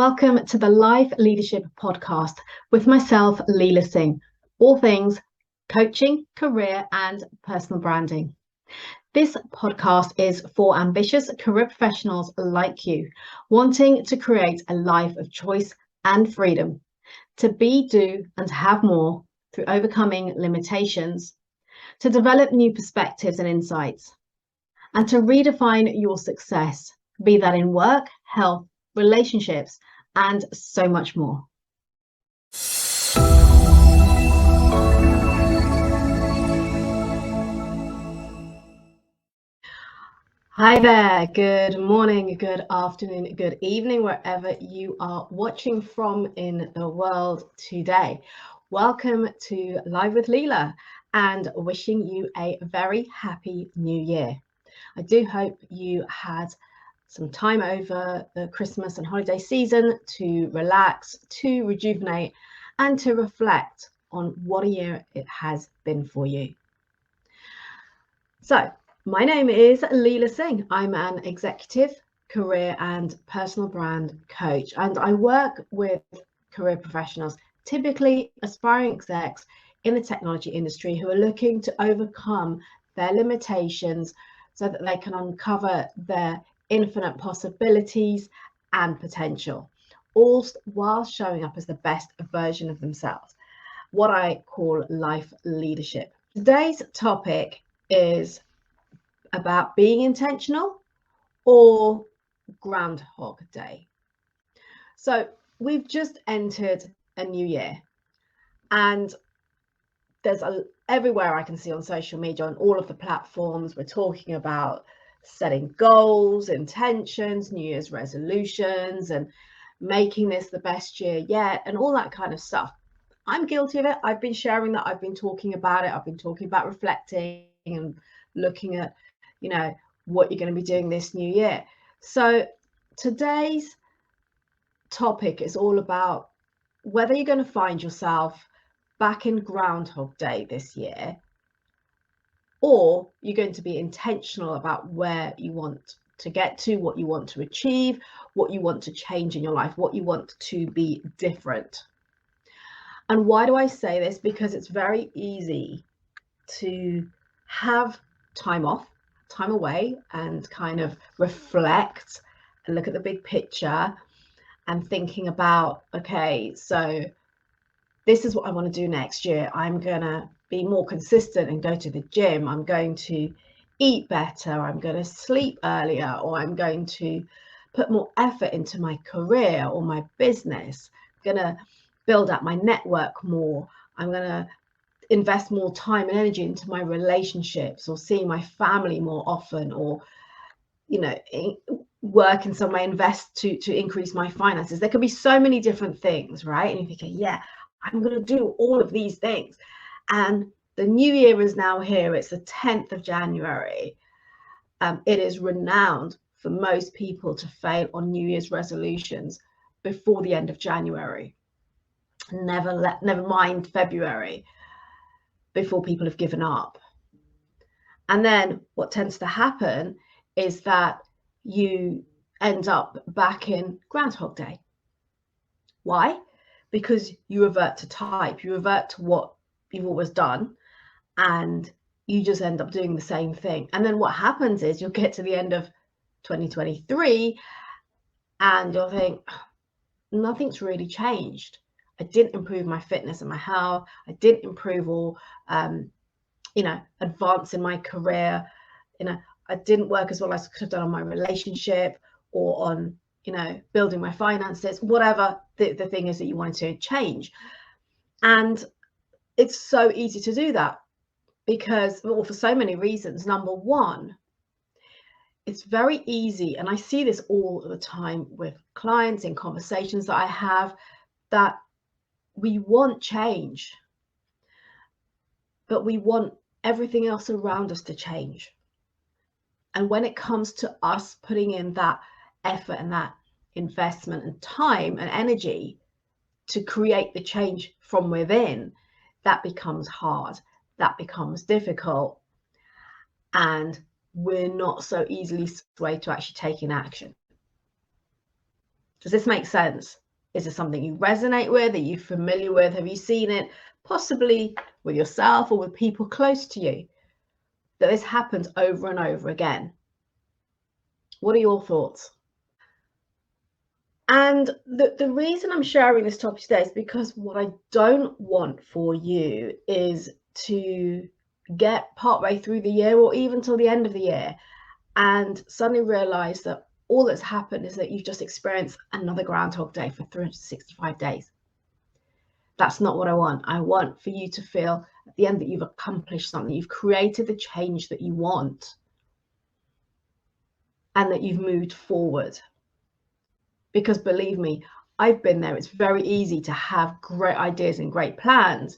Welcome to the Life Leadership Podcast with myself, Leila Singh, all things coaching, career and personal branding. This podcast is for ambitious career professionals like you, wanting to create a life of choice and freedom, to be, do and have more through overcoming limitations, to develop new perspectives and insights, and to redefine your success, be that in work, health, relationships, and so much more. Hi there, good morning, good afternoon, good evening, wherever you are watching from in the world today. Welcome to Live with Leila and wishing you a very happy new year. I do hope you had some time over the Christmas and holiday season to relax, to rejuvenate, and to reflect on what a year it has been for you. So, my name is Leila Singh. I'm an executive, career and personal brand coach, and I work with career professionals, typically aspiring execs in the technology industry who are looking to overcome their limitations so that they can uncover their infinite possibilities and potential, all while showing up as the best version of themselves, what I call life leadership. Today's topic is about being intentional or Groundhog Day. So we've just entered a new year, and there's everywhere I can see on social media, on all of the platforms, we're talking about setting goals, intentions, New Year's resolutions, and making this the best year yet, and all that kind of stuff. I'm guilty of it. I've been sharing that. I've been talking about it. I've been talking about reflecting and looking at, what you're going to be doing this new year. So today's topic is all about whether you're going to find yourself back in Groundhog Day this year, or you're going to be intentional about where you want to get to, what you want to achieve, what you want to change in your life, what you want to be different. And why do I say this? Because it's very easy to have time off, time away, and kind of reflect and look at the big picture and thinking about, okay, so this is what I want to do next year. I'm going to be more consistent and go to the gym. I'm going to eat better. I'm going to sleep earlier, or I'm going to put more effort into my career or my business. I'm going to build up my network more. I'm going to invest more time and energy into my relationships, or seeing my family more often, or work in some way, invest to increase my finances. There could be so many different things, right? And you're thinking, yeah, I'm going to do all of these things. And the new year is now here. It's the 10th of January. It is renowned for most people to fail on New Year's resolutions before the end of January. Never mind February, before people have given up. And then what tends to happen is that you end up back in Groundhog Day. Why? Because you revert to type, you revert to what you've always done, and you just end up doing the same thing. And then what happens is you'll get to the end of 2023 and you'll think, nothing's really changed. I didn't improve my fitness and my health. I didn't improve or, advance in my career. I didn't work as well as I could have done on my relationship, or on, building my finances, whatever the thing is that you wanted to change. And it's so easy to do that because, well, for so many reasons. Number one, it's very easy, and I see this all the time with clients in conversations that I have, that we want change, but we want everything else around us to change. And when it comes to us putting in that effort and that investment and time and energy to create the change from within, that becomes hard, that becomes difficult, and we're not so easily swayed to actually taking action. Does this make sense? Is this something you resonate with? Are you familiar with? Have you seen it possibly with yourself or with people close to you, that this happens over and over again? What are your thoughts? And the reason I'm sharing this topic today is because what I don't want for you is to get partway through the year or even till the end of the year and suddenly realize that all that's happened is that you've just experienced another Groundhog Day for 365 days. That's not what I want. I want for you to feel at the end that you've accomplished something, you've created the change that you want, and that you've moved forward. Because believe me, I've been there. It's very easy to have great ideas and great plans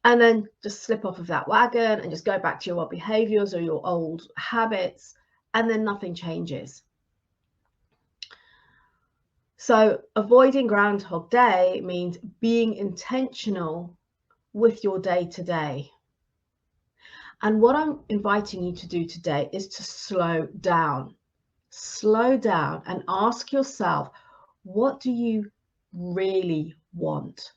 and then just slip off of that wagon and just go back to your old behaviors or your old habits, and then nothing changes. So avoiding Groundhog Day means being intentional with your day-to-day. And what I'm inviting you to do today is to slow down. Slow down and ask yourself, what do you really want?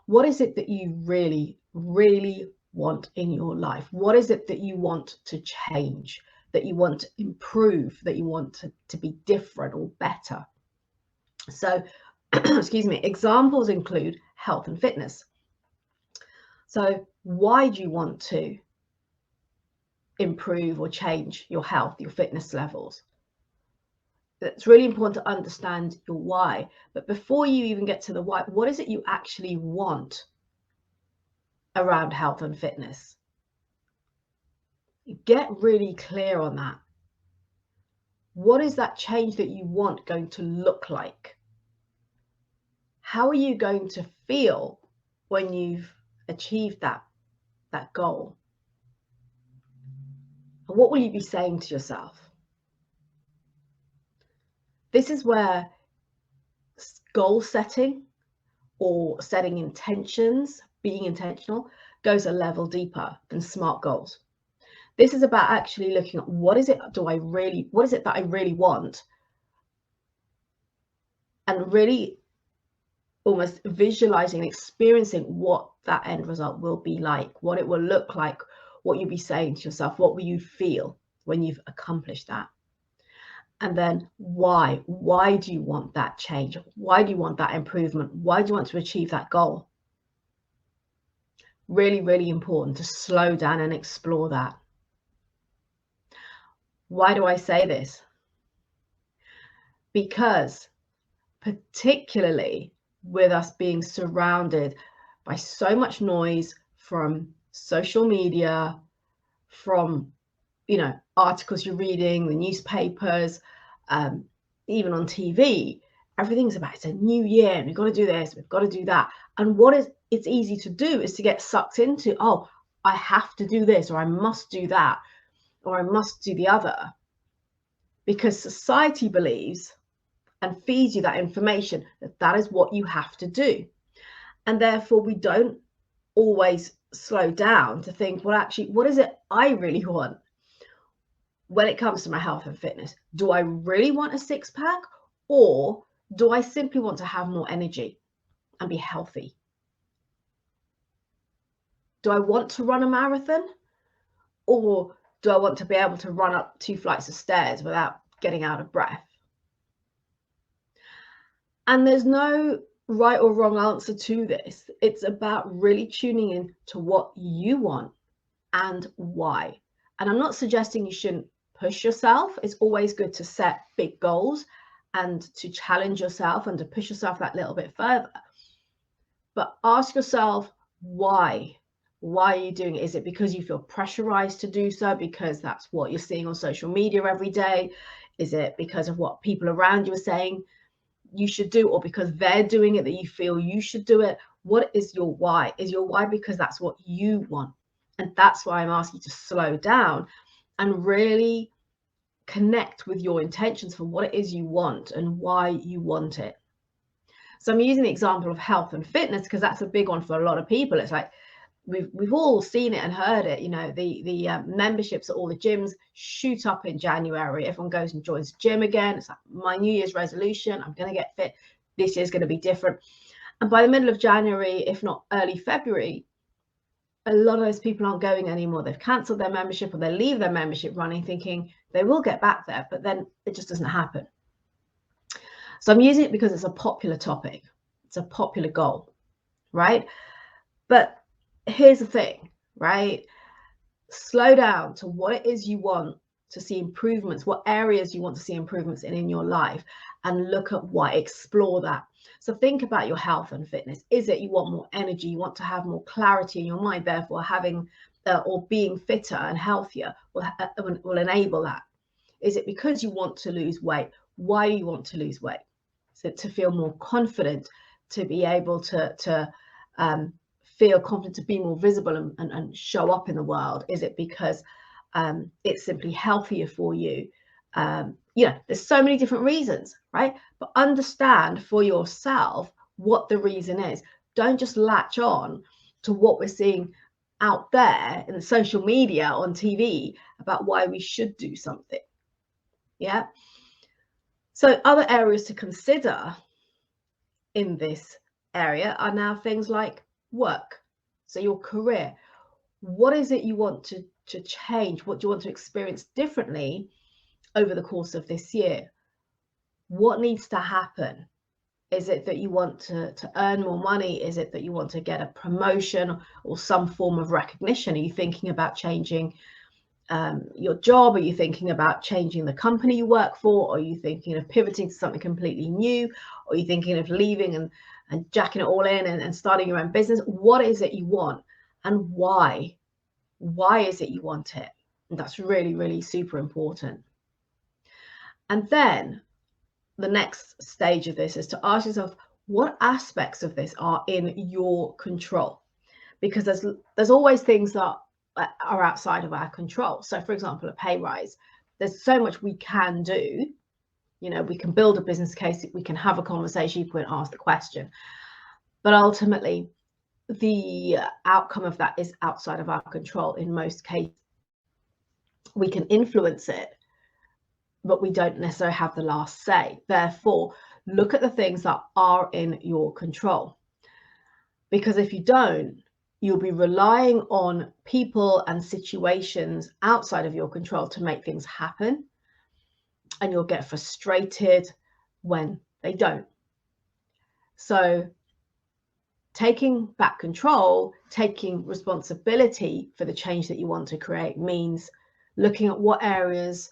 What is it that you really, really want in your life? What is it that you want to change, that you want to improve, that you want to be different or better? So, excuse me, examples include health and fitness. So why do you want to improve or change your health, your fitness levels? It's really important to understand your why. But before you even get to the why, what is it you actually want around health and fitness? Get really clear on that. What is that change that you want going to look like? How are you going to feel when you've achieved that goal? And what will you be saying to yourself? This is where goal setting or setting intentions, being intentional, goes a level deeper than SMART goals. This is about actually looking at what is it that I really want, and really almost visualizing and experiencing what that end result will be like, what it will look like, what you'll be saying to yourself, what will you feel when you've accomplished that. And then why do you want that change? Why do you want that improvement? Why do you want to achieve that goal? Really, really important to slow down and explore that. Why do I say this? Because particularly with us being surrounded by so much noise from social media, from articles you're reading, the newspapers, even on TV, everything's about it's a new year and we've got to do this, we've got to do that. And it's easy to do is to get sucked into, oh, I have to do this, or I must do that, or I must do the other, because society believes and feeds you that information that is what you have to do. And therefore we don't always slow down to think, well, actually, what is it I really want when it comes to my health and fitness? Do I really want a six-pack, or do I simply want to have more energy and be healthy? Do I want to run a marathon, or do I want to be able to run up 2 flights of stairs without getting out of breath? And there's no right or wrong answer to this. It's about really tuning in to what you want and why. And I'm not suggesting you shouldn't push yourself. It's always good to set big goals and to challenge yourself and to push yourself that little bit further. But ask yourself, why? Why are you doing it? Is it because you feel pressurized to do so because that's what you're seeing on social media every day? Is it because of what people around you are saying you should do, or because they're doing it that you feel you should do it? What is your why? Is your why because that's what you want? And that's why I'm asking you to slow down and really connect with your intentions for what it is you want and why you want it. So I'm using the example of health and fitness because that's a big one for a lot of people. It's like, we've all seen it and heard it. You know, the memberships at all the gyms shoot up in January. Everyone goes and joins the gym again. It's like my New Year's resolution. I'm going to get fit. This year's going to be different. And by the middle of January, if not early February, a lot of those people aren't going anymore. They've cancelled their membership, or they leave their membership running thinking they will get back there, but then it just doesn't happen. So I'm using it because it's a popular topic. It's a popular goal, right? But here's the thing, right? Slow down to what it is you want to see improvements, what areas you want to see improvements in your life, and look at why, explore that. So think about your health and fitness. Is it you want more energy, you want to have more clarity in your mind, therefore having or being fitter and healthier will enable that? Is it because you want to lose weight? Why do you want to lose weight? So to feel more confident, to be able to feel confident, to be more visible and show up in the world? Is it because it's simply healthier for you? You know, there's so many different reasons, right? But understand for yourself what the reason is. Don't just latch on to what we're seeing out there in the social media, on TV, about why we should do something. Yeah. So other areas to consider in this area are now things like work. So your career. What is it you want to change? What do you want to experience differently over the course of this year? What needs to happen? Is it that you want to earn more money? Is it that you want to get a promotion or some form of recognition? Are you thinking about changing your job? Are you thinking about changing the company you work for? Are you thinking of pivoting to something completely new? Or are you thinking of leaving and jacking it all in and starting your own business? What is it you want, and why? Why is it you want it? And that's really, really super important. And then the next stage of this is to ask yourself, what aspects of this are in your control? Because there's always things that are outside of our control. So for example, a pay rise, there's so much we can do. You know, we can build a business case, we can have a conversation, you can ask the question, but ultimately the outcome of that is outside of our control. In most cases, we can influence it, but we don't necessarily have the last say. Therefore, look at the things that are in your control, because if you don't, you'll be relying on people and situations outside of your control to make things happen, and you'll get frustrated when they don't. So taking back control, taking responsibility for the change that you want to create, means looking at what areas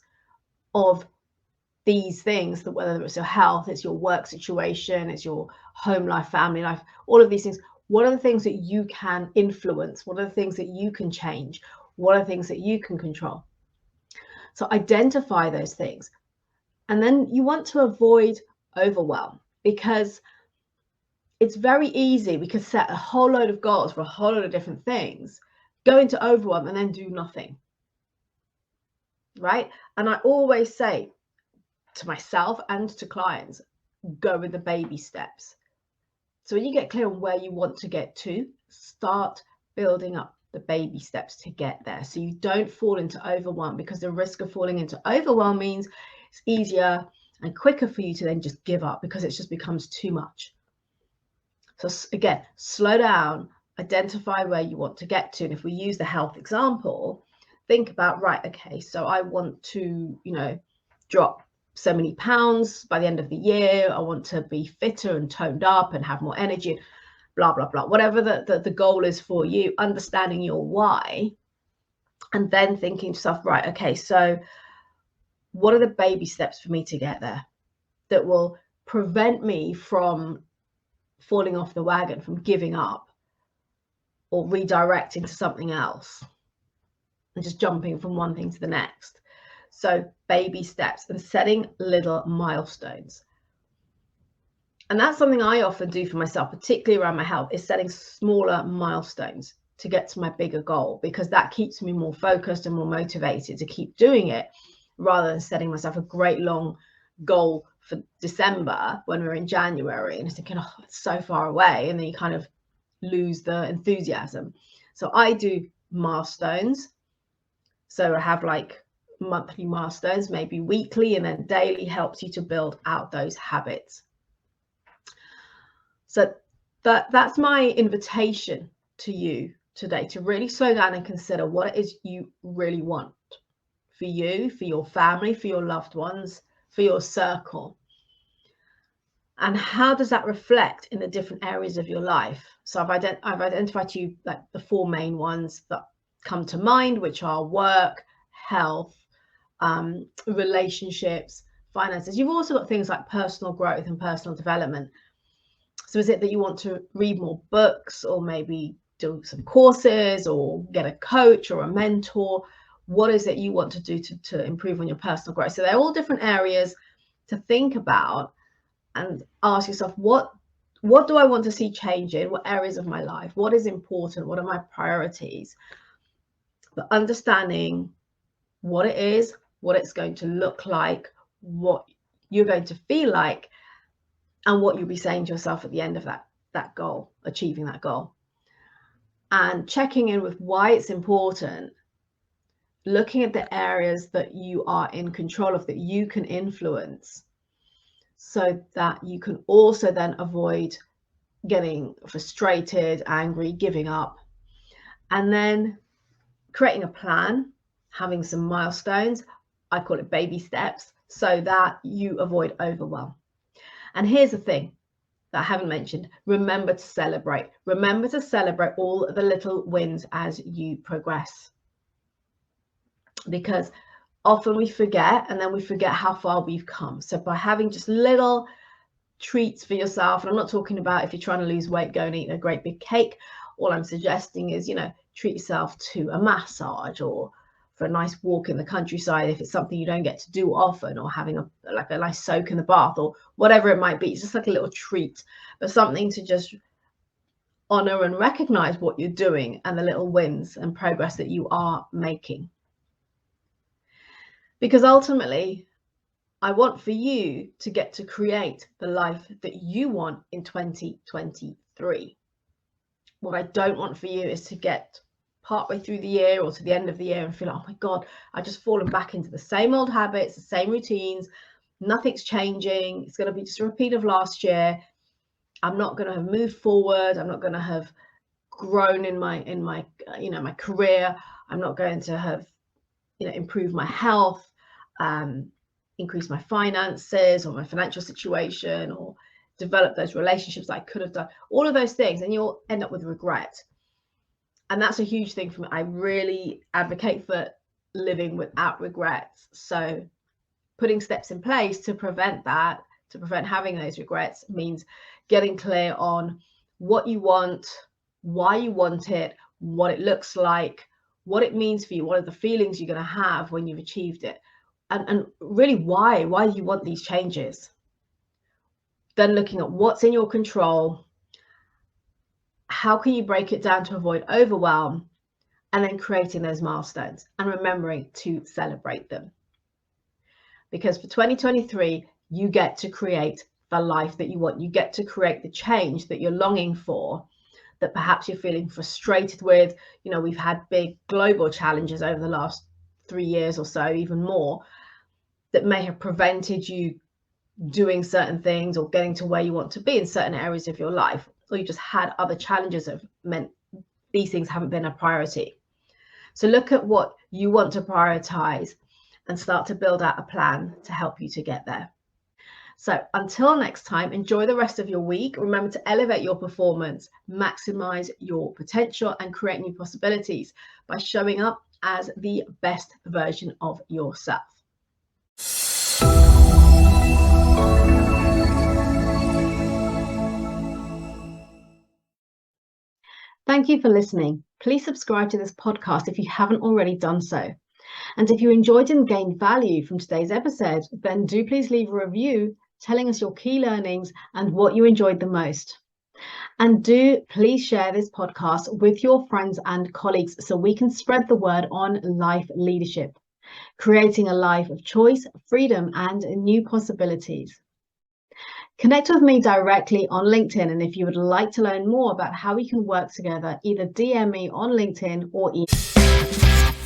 of these things, that whether it's your health, it's your work situation, it's your home life, family life, all of these things, what are the things that you can influence? What are the things that you can change? What are the things that you can control? So identify those things. And then you want to avoid overwhelm, because it's very easy. We could set a whole load of goals for a whole load of different things, go into overwhelm and then do nothing, right? And I always say to myself and to clients, go with the baby steps. So when you get clear on where you want to get to, start building up the baby steps to get there, so you don't fall into overwhelm, because the risk of falling into overwhelm means it's easier and quicker for you to then just give up, because it just becomes too much. So again, slow down, identify where you want to get to. And if we use the health example, think about, right, okay, so I want to, you know, drop so many pounds by the end of the year. I want to be fitter and toned up and have more energy, blah, blah, blah. Whatever the goal is for you, understanding your why, and then thinking to yourself, right, okay, so what are the baby steps for me to get there that will prevent me from falling off the wagon, from giving up or redirecting to something else and just jumping from one thing to the next? So baby steps and setting little milestones. And that's something I often do for myself, particularly around my health, is setting smaller milestones to get to my bigger goal, because that keeps me more focused and more motivated to keep doing it, rather than setting myself a great long goal for December when we're in January and thinking, oh, it's so far away, and then you kind of lose the enthusiasm. So I do milestones. So I have like monthly milestones, maybe weekly, and then daily helps you to build out those habits. So that's my invitation to you today, to really slow down and consider what it is you really want for you, for your family, for your loved ones, for your circle. And how does that reflect in the different areas of your life? So I've identified to you like the 4 main ones that come to mind, which are work, health, relationships, finances. You've also got things like personal growth and personal development. So is it that you want to read more books, or maybe do some courses, or get a coach or a mentor? What is it you want to do to improve on your personal growth? So they're all different areas to think about and ask yourself, what do I want to see change in? What areas of my life? What is important? What are my priorities? But understanding what it is, what it's going to look like, what you're going to feel like, and what you'll be saying to yourself at the end of that goal, achieving that goal. And checking in with why it's important, looking at the areas that you are in control of, that you can influence, so that you can also then avoid getting frustrated, angry, giving up. And then creating a plan, having some milestones, I call it baby steps, so that you avoid overwhelm. And here's the thing that I haven't mentioned: remember to celebrate. Remember to celebrate all the little wins as you progress. Because often we forget, and then we forget how far we've come. So by having just little treats for yourself, and I'm not talking about if you're trying to lose weight, go and eat a great big cake. All I'm suggesting is, treat yourself to a massage, or for a nice walk in the countryside if it's something you don't get to do often, or having a nice soak in the bath, or whatever it might be. It's just like a little treat, but something to just honor and recognize what you're doing and the little wins and progress that you are making. Because ultimately, I want for you to get to create the life that you want in 2023. What I don't want for you is to get partway through the year or to the end of the year and feel like, oh my God, I've just fallen back into the same old habits, the same routines, nothing's changing. It's going to be just a repeat of last year. I'm not going to have moved forward. I'm not going to have grown in my my career. I'm not going to have improved my health, increase my finances or my financial situation, or develop those relationships that I could have done, all of those things, and you'll end up with regret. And that's a huge thing for me. I really advocate for living without regrets. So putting steps in place to prevent that, to prevent having those regrets, means getting clear on what you want, why you want it, what it looks like, what it means for you, what are the feelings you're going to have when you've achieved it, and really why you want these changes. Then looking at what's in your control, how can you break it down to avoid overwhelm, and then creating those milestones and remembering to celebrate them. Because for 2023, you get to create the life that you want. You get to create the change that you're longing for, that perhaps you're feeling frustrated with. We've had big global challenges over the last 3 years or so, even more, that may have prevented you doing certain things or getting to where you want to be in certain areas of your life, or you just had other challenges that have meant these things haven't been a priority. So look at what you want to prioritize and start to build out a plan to help you to get there. So until next time, enjoy the rest of your week. Remember to elevate your performance, maximize your potential, and create new possibilities by showing up as the best version of yourself. Thank you for listening. Please subscribe to this podcast if you haven't already done so. And if you enjoyed and gained value from today's episode, then do please leave a review telling us your key learnings and what you enjoyed the most. And do please share this podcast with your friends and colleagues so we can spread the word on life leadership, creating a life of choice, freedom, and new possibilities. Connect with me directly on LinkedIn, and if you would like to learn more about how we can work together, either DM me on LinkedIn or email.